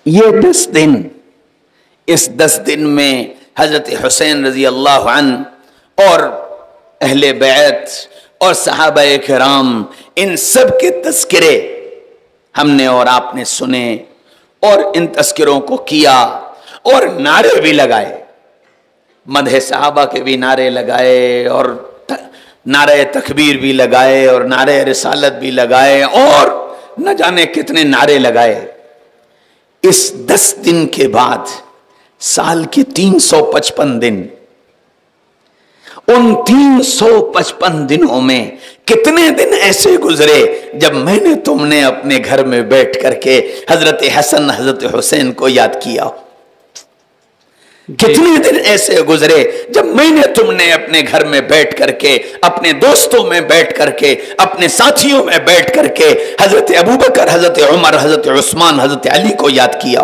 یہ 10 دن، اس 10 دن میں حضرت حسین رضی اللہ عنہ اور اہل بیت اور صحابہ کرام ان سب کے تذکرے ہم نے اور آپ نے سنے، اور ان تذکروں کو کیا اور نعرے بھی لگائے، مدح صحابہ کے بھی نعرے لگائے اور نعرہ تکبیر بھی لگائے اور نعرہ رسالت بھی لگائے اور نہ جانے کتنے نعرے لگائے۔ اس 10 دن کے بعد سال کے 355 دن، ان 355 دنوں میں کتنے دن ایسے گزرے جب میں نے تم نے اپنے گھر میں بیٹھ کر کے حضرت حسن حضرت حسین کو یاد کیا؟ کتنے دن ایسے گزرے جب میں نے تم نے اپنے گھر میں بیٹھ کر کے، اپنے دوستوں میں بیٹھ کر کے، اپنے ساتھیوں میں بیٹھ کر کے حضرت ابوبکر، حضرت عمر، حضرت عثمان، حضرت علی کو یاد کیا،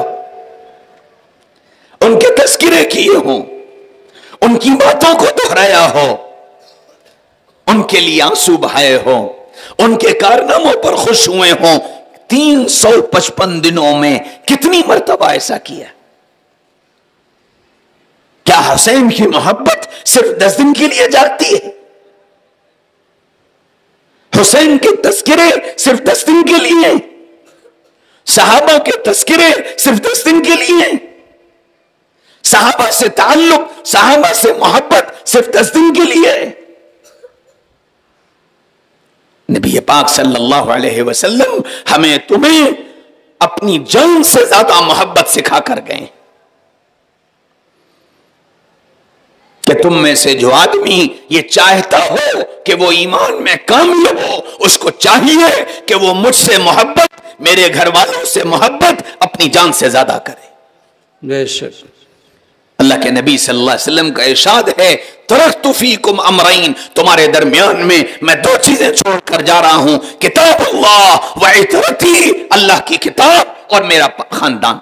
ان کے تذکرے کیے ہوں، ان کی باتوں کو دہرایا ہو، ان کے لیے آنسو بہائے ہوں، ان کے کارناموں پر خوش ہوئے ہوں۔ 355 دنوں میں کتنی مرتبہ ایسا کیا؟ کیا حسین کی محبت صرف 10 دن کے لیے جاگتی ہے؟ حسین کے تذکرے صرف 10 دن کے لیے؟ صحابہ کے تذکرے صرف 10 دن کے لیے؟ صحابہ سے تعلق، صحابہ سے محبت صرف 10 دن کے لیے؟ نبی پاک صلی اللہ علیہ وسلم ہمیں تمہیں اپنی جان سے زیادہ محبت سکھا کر گئے کہ تم میں سے جو آدمی یہ چاہتا ہو کہ وہ ایمان میں کامیاب ہو، اس کو چاہیے کہ وہ مجھ سے محبت، میرے گھر والوں سے محبت اپنی جان سے زیادہ کرے۔ بے شک اللہ کے نبی صلی اللہ علیہ وسلم کا ارشاد ہے، ترکت فیکم امرین، تمہارے درمیان میں 2 چیزیں چھوڑ کر جا رہا ہوں، کتاب اللہ و عترتی، اللہ کی کتاب اور میرا خاندان،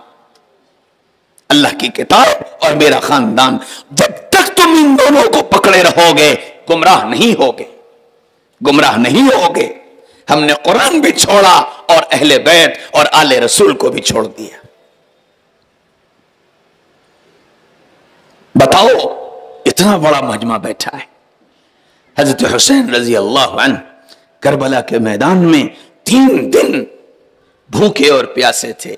اللہ کی کتاب اور میرا خاندان۔ جب تک تم ان دونوں کو پکڑے رہو گے گمراہ نہیں ہوگے، گمراہ نہیں ہوگے۔ ہم نے قرآن بھی چھوڑا اور اہل بیت اور آل رسول کو بھی چھوڑ دیا۔ بتاؤ، اتنا بڑا مجمع بیٹھا ہے، حضرت حسین رضی اللہ عنہ کربلا کے میدان میں 3 دن بھوکے اور پیاسے تھے۔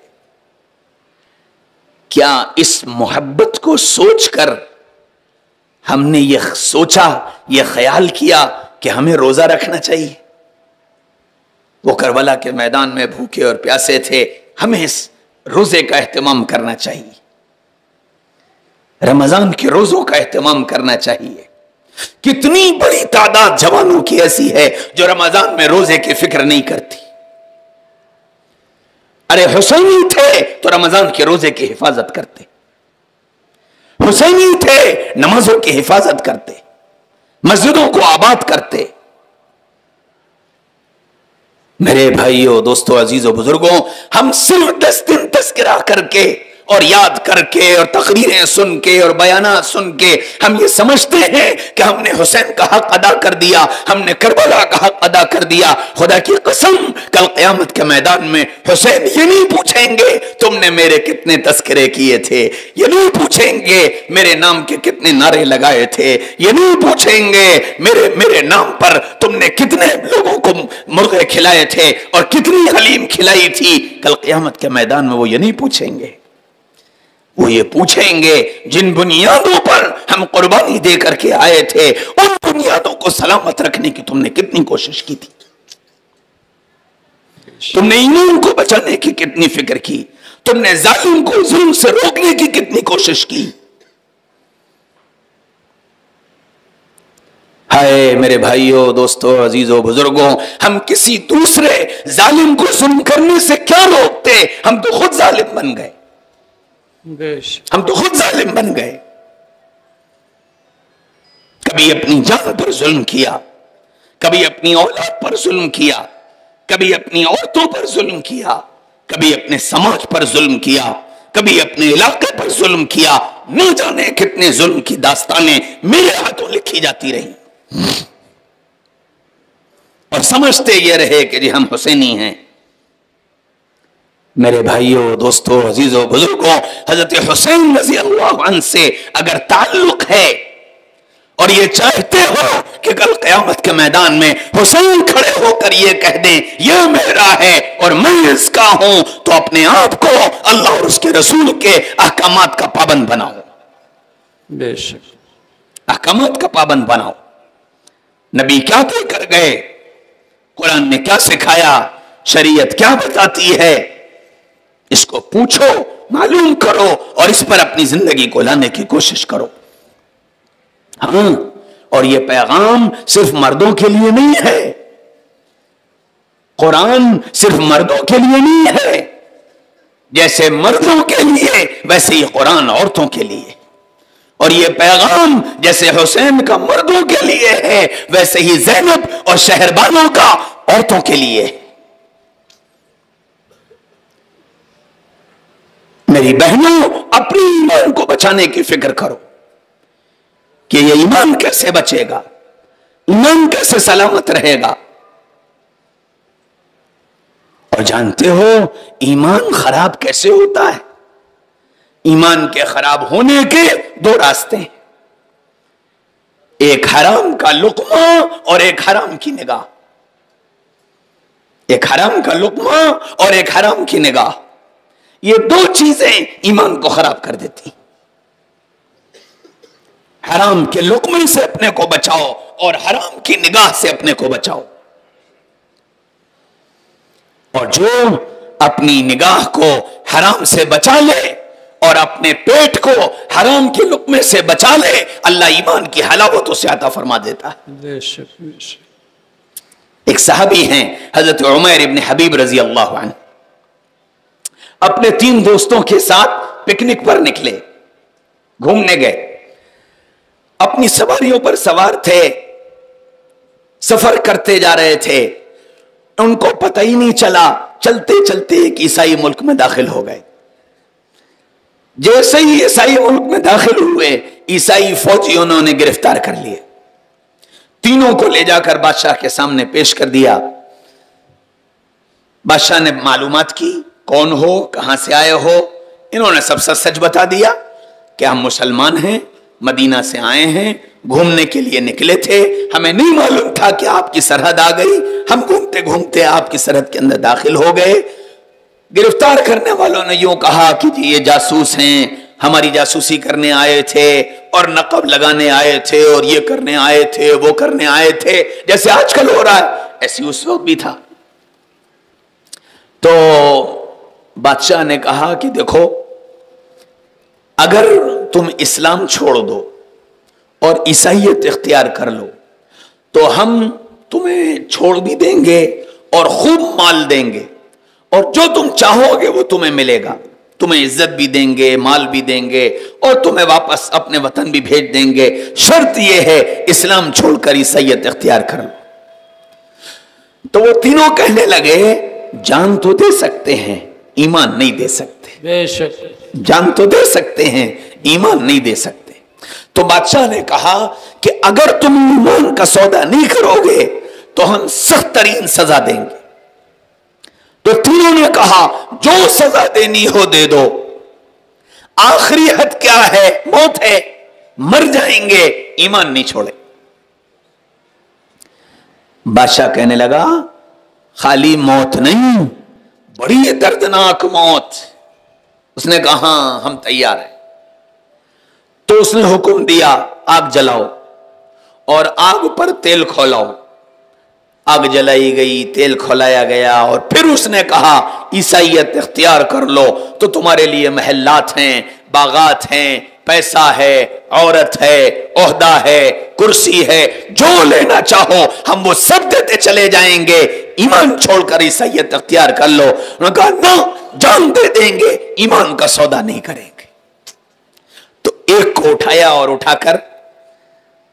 کیا اس محبت کو سوچ کر ہم نے یہ سوچا، یہ خیال کیا کہ ہمیں روزہ رکھنا چاہیے؟ وہ کربلا کے میدان میں بھوکے اور پیاسے تھے، ہمیں اس روزے کا اہتمام کرنا چاہیے، رمضان کے روزوں کا اہتمام کرنا چاہیے۔ کتنی بڑی تعداد جوانوں کی ایسی ہے جو رمضان میں روزے کی فکر نہیں کرتی۔ ارے حسینی تھے تو رمضان کے روزے کی حفاظت کرتے، حسینی تھے نمازوں کی حفاظت کرتے، مسجدوں کو آباد کرتے۔ میرے بھائیوں، دوستو، عزیزو، بزرگوں، ہم صرف 10 دن تذکرہ کر کے اور یاد کر کے اور تقریریں سن کے اور بیانات سن کے ہم یہ سمجھتے ہیں کہ ہم نے حسین کا حق ادا کر دیا، ہم نے کربلا کا حق ادا کر دیا۔ خدا کی قسم، کل قیامت کے میدان میں حسین یہ نہیں پوچھیں گے تم نے میرے کتنے تذکرے کیے تھے، یہ نہیں پوچھیں گے میرے نام کے کتنے نعرے لگائے تھے، یہ نہیں پوچھیں گے میرے نام پر تم نے کتنے لوگوں کو مرغے کھلائے تھے اور کتنی حلیم کھلائی تھی۔ کل قیامت کے میدان میں وہ یہ نہیں پوچھیں گے، وہ یہ پوچھیں گے جن بنیادوں پر ہم قربانی دے کر کے آئے تھے، ان بنیادوں کو سلامت رکھنے کی تم نے کتنی کوشش کی تھی، تم نے ایمان کو بچانے کی کتنی فکر کی، تم نے ظالم کو ظلم سے روکنے کی کتنی کوشش کی۔ ہائے میرے بھائیوں، دوستو، عزیزو، بزرگوں، ہم کسی دوسرے ظالم کو ظلم کرنے سے کیا روکتے؟ ہم تو خود ظالم بن گئے، ہم تو خود ظالم بن گئے۔ کبھی اپنی جان پر ظلم کیا، کبھی اپنی اولاد پر ظلم کیا، کبھی اپنی عورتوں پر ظلم کیا، کبھی اپنے سماج پر ظلم کیا، کبھی اپنے علاقے پر ظلم کیا۔ نہ جانے کتنے ظلم کی داستانیں میرے ہاتھوں لکھی جاتی رہی، اور سمجھتے یہ رہے کہ جی ہم حسینی ہیں۔ میرے بھائیوں دوستوں عزیزوں بزرگوں، حضرت حسین رضی اللہ عنہ سے اگر تعلق ہے اور یہ چاہتے ہو کہ کل قیامت کے میدان میں حسین کھڑے ہو کر یہ کہہ دیں یہ میرا ہے اور میں اس کا ہوں، تو اپنے آپ کو اللہ اور اس کے رسول کے احکامات کا پابند بناؤ، بے شک احکامات کا پابند بناؤ۔ نبی کیا طے کر گئے، قرآن نے کیا سکھایا، شریعت کیا بتاتی ہے، اس کو پوچھو، معلوم کرو اور اس پر اپنی زندگی کو لانے کی کوشش کرو۔ ہاں، اور یہ پیغام صرف مردوں کے لیے نہیں ہے، قرآن صرف مردوں کے لیے نہیں ہے، جیسے مردوں کے لیے ویسے ہی قرآن عورتوں کے لیے، اور یہ پیغام جیسے حسین کا مردوں کے لیے ہے ویسے ہی زینب اور شہربانوں کا عورتوں کے لیے۔ میری بہنوں، اپنی ایمان کو بچانے کی فکر کرو کہ یہ ایمان کیسے بچے گا، ایمان کیسے سلامت رہے گا۔ اور جانتے ہو ایمان خراب کیسے ہوتا ہے؟ ایمان کے خراب ہونے کے دو راستے ہیں، ایک حرام کا لقمہ اور ایک حرام کی نگاہ، ایک حرام کا لقمہ اور ایک حرام کی نگاہ، یہ دو چیزیں ایمان کو خراب کر دیتی۔ حرام کے لقمے سے اپنے کو بچاؤ اور حرام کی نگاہ سے اپنے کو بچاؤ، اور جو اپنی نگاہ کو حرام سے بچا لے اور اپنے پیٹ کو حرام کے لقمے سے بچا لے، اللہ ایمان کی حلاوت اسے عطا فرما دیتا ہے۔ بے شک بے شک۔ ایک صحابی ہیں حضرت عمیر ابن حبیب رضی اللہ عنہ، اپنے 3 دوستوں کے ساتھ پکنک پر نکلے، گھومنے گئے، اپنی سواریوں پر سوار تھے، سفر کرتے جا رہے تھے، ان کو پتہ ہی نہیں چلا، چلتے چلتے ایک عیسائی ملک میں داخل ہو گئے۔ جیسے ہی عیسائی ملک میں داخل ہوئے، عیسائی فوجی انہوں نے گرفتار کر لیے، تینوں کو لے جا کر بادشاہ کے سامنے پیش کر دیا۔ بادشاہ نے معلومات کی، کون ہو، کہاں سے آئے ہو، انہوں نے سب سچ بتا دیا کہ ہم مسلمان ہیں، مدینہ سے آئے ہیں، گھومنے کے لیے نکلے تھے، ہمیں نہیں معلوم تھا کہ آپ کی سرحد آ گئی، ہم گھومتے گھومتے آپ کی سرحد کے اندر داخل ہو گئے۔ گرفتار کرنے والوں نے یوں کہا کہ جی یہ جاسوس ہیں، ہماری جاسوسی کرنے آئے تھے اور نقب لگانے آئے تھے اور یہ کرنے آئے تھے، وہ کرنے آئے تھے، جیسے آج کل ہو رہا ہے ایسی اس وقت بھی تھا۔ تو بادشاہ نے کہا کہ دیکھو، اگر تم اسلام چھوڑ دو اور عیسائیت اختیار کر لو تو ہم تمہیں چھوڑ بھی دیں گے اور خوب مال دیں گے، اور جو تم چاہو گے وہ تمہیں ملے گا، تمہیں عزت بھی دیں گے، مال بھی دیں گے، اور تمہیں واپس اپنے وطن بھی بھیج دیں گے، شرط یہ ہے اسلام چھوڑ کر عیسائیت اختیار کر لو۔ تو وہ تینوں کہنے لگے جان تو دے سکتے ہیں، ایمان نہیں دے سکتے۔ بے شک۔ جان تو دے سکتے ہیں، ایمان نہیں دے سکتے۔ تو بادشاہ نے کہا کہ اگر تم ایمان کا سودا نہیں کرو گے تو ہم سخت ترین سزا دیں گے۔ تو تینوں نے کہا جو سزا دینی ہو دے دو، آخری حد کیا ہے؟ موت ہے، مر جائیں گے، ایمان نہیں چھوڑے۔ بادشاہ کہنے لگا خالی موت نہیں، بڑی دردناک موت۔ اس نے کہا ہاں ہم تیار ہیں۔ تو اس نے حکم دیا آگ جلاؤ اور آگ پر تیل کھولاؤ۔ آگ جلائی گئی، تیل کھولایا گیا، اور پھر اس نے کہا عیسائیت اختیار کر لو تو تمہارے لیے محلات ہیں، باغات ہیں، پیسہ ہے، عورت ہے، عہدہ ہے، کرسی ہے، جو لینا چاہو ہم وہ سب دیتے چلے جائیں گے، ایمان چھوڑ کر عیسائیت اختیار کر لو۔ انہوں نے کہا نہ، جان دے دیں گے، ایمان کا سودا نہیں کریں گے۔ تو ایک کو اٹھایا اور اٹھا کر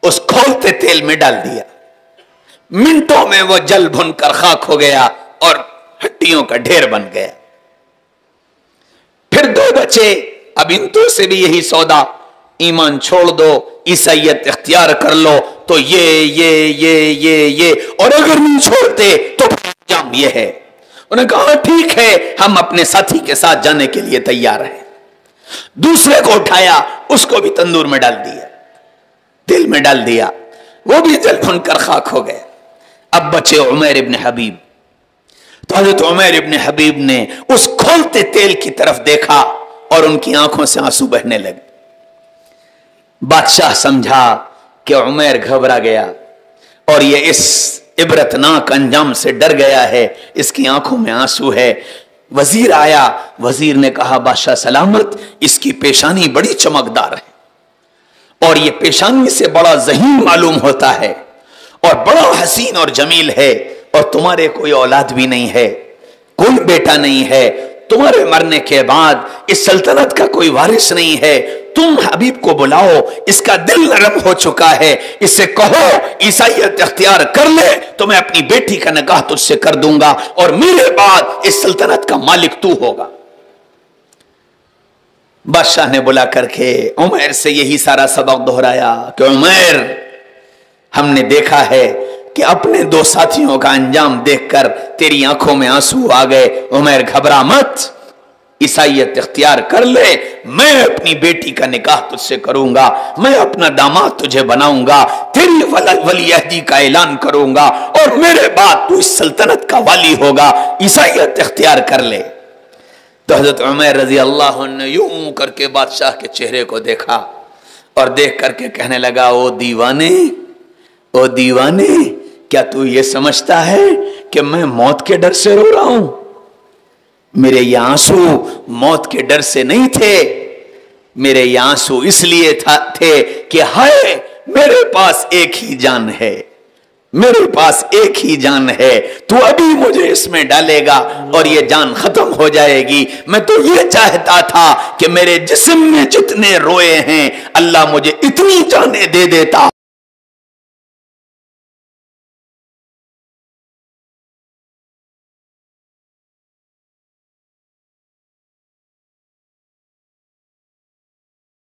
اس کھولتے تیل میں ڈال دیا، منٹوں میں وہ جل بھن کر خاک ہو گیا اور ہڈیوں کا ڈھیر بن گیا۔ پھر 2 بچے، اب ان 2 سے بھی یہی سودا، ایمان چھوڑ دو، عیسائیت اختیار کر لو، تو یہ اور اگر نہیں چھوڑتے تو انجام یہ ہے۔ انہوں نے کہا ٹھیک ہے، ہم اپنے ساتھی کے ساتھ جانے کے لیے تیار ہیں۔ دوسرے کو اٹھایا، اس کو بھی تندور میں ڈال دیا، تیل میں ڈال دیا، وہ بھی جل بھن کر خاک ہو گئے۔ اب بچے عمیر ابن حبیب۔ تو حضرت عمیر ابن حبیب نے اس کھولتے تیل کی طرف دیکھا اور ان کی آنکھوں سے آنسو بہنے لگے۔ بادشاہ سمجھا کہ عمیر گھبرا گیا اور یہ اس عبرتناک انجام سے ڈر گیا ہے، اس کی آنکھوں میں آنسو ہے۔ وزیر آیا، وزیر نے کہا بادشاہ سلامت، اس کی پیشانی بڑی چمکدار ہے اور یہ پیشانی سے بڑا ذہین معلوم ہوتا ہے اور بڑا حسین اور جمیل ہے، اور تمہارے کوئی اولاد بھی نہیں ہے، کوئی بیٹا نہیں ہے، تمہارے مرنے کے بعد اس سلطنت کا کوئی وارث نہیں ہے، تم حبیب کو بلاؤ، اس کا دل نرم ہو چکا ہے، اس سے کہو عیسائیت اختیار کر لے تو میں اپنی بیٹی کا نکاح تجھ سے کر دوں گا اور میرے بعد اس سلطنت کا مالک تو ہوگا۔ بادشاہ نے بلا کر کے عمیر سے یہی سارا سبق دہرایا کہ عمیر، ہم نے دیکھا ہے کہ اپنے دو ساتھیوں کا انجام دیکھ کر تیری آنکھوں میں آنسو آ گئے، عمیر گھبرا مت، عیسائیت اختیار کر لے، میں اپنی بیٹی کا نکاح تجھ سے کروں گا، میں اپنا داماد تجھے بناؤں گا، تیری ولی عہدی کا اعلان کروں گا اور میرے بعد تو اس سلطنت کا والی ہوگا، عیسائیت اختیار کر لے۔ تو حضرت عمیر رضی اللہ عنہ نے یوں کر کے بادشاہ کے چہرے کو دیکھا اور دیکھ کر کے کہنے لگا او دیوانے، او دیوانے، کیا تو یہ سمجھتا ہے کہ میں موت کے ڈر سے رو رہا ہوں؟ میرے یہ آنسو موت کے ڈر سے نہیں تھے، میرے یہ آنسو اس لیے تھے کہ ہائے میرے پاس ایک ہی جان ہے، میرے پاس ایک ہی جان ہے، تو ابھی مجھے اس میں ڈالے گا اور یہ جان ختم ہو جائے گی۔ میں تو یہ چاہتا تھا کہ میرے جسم میں جتنے روئے ہیں اللہ مجھے اتنی جانیں دے دیتا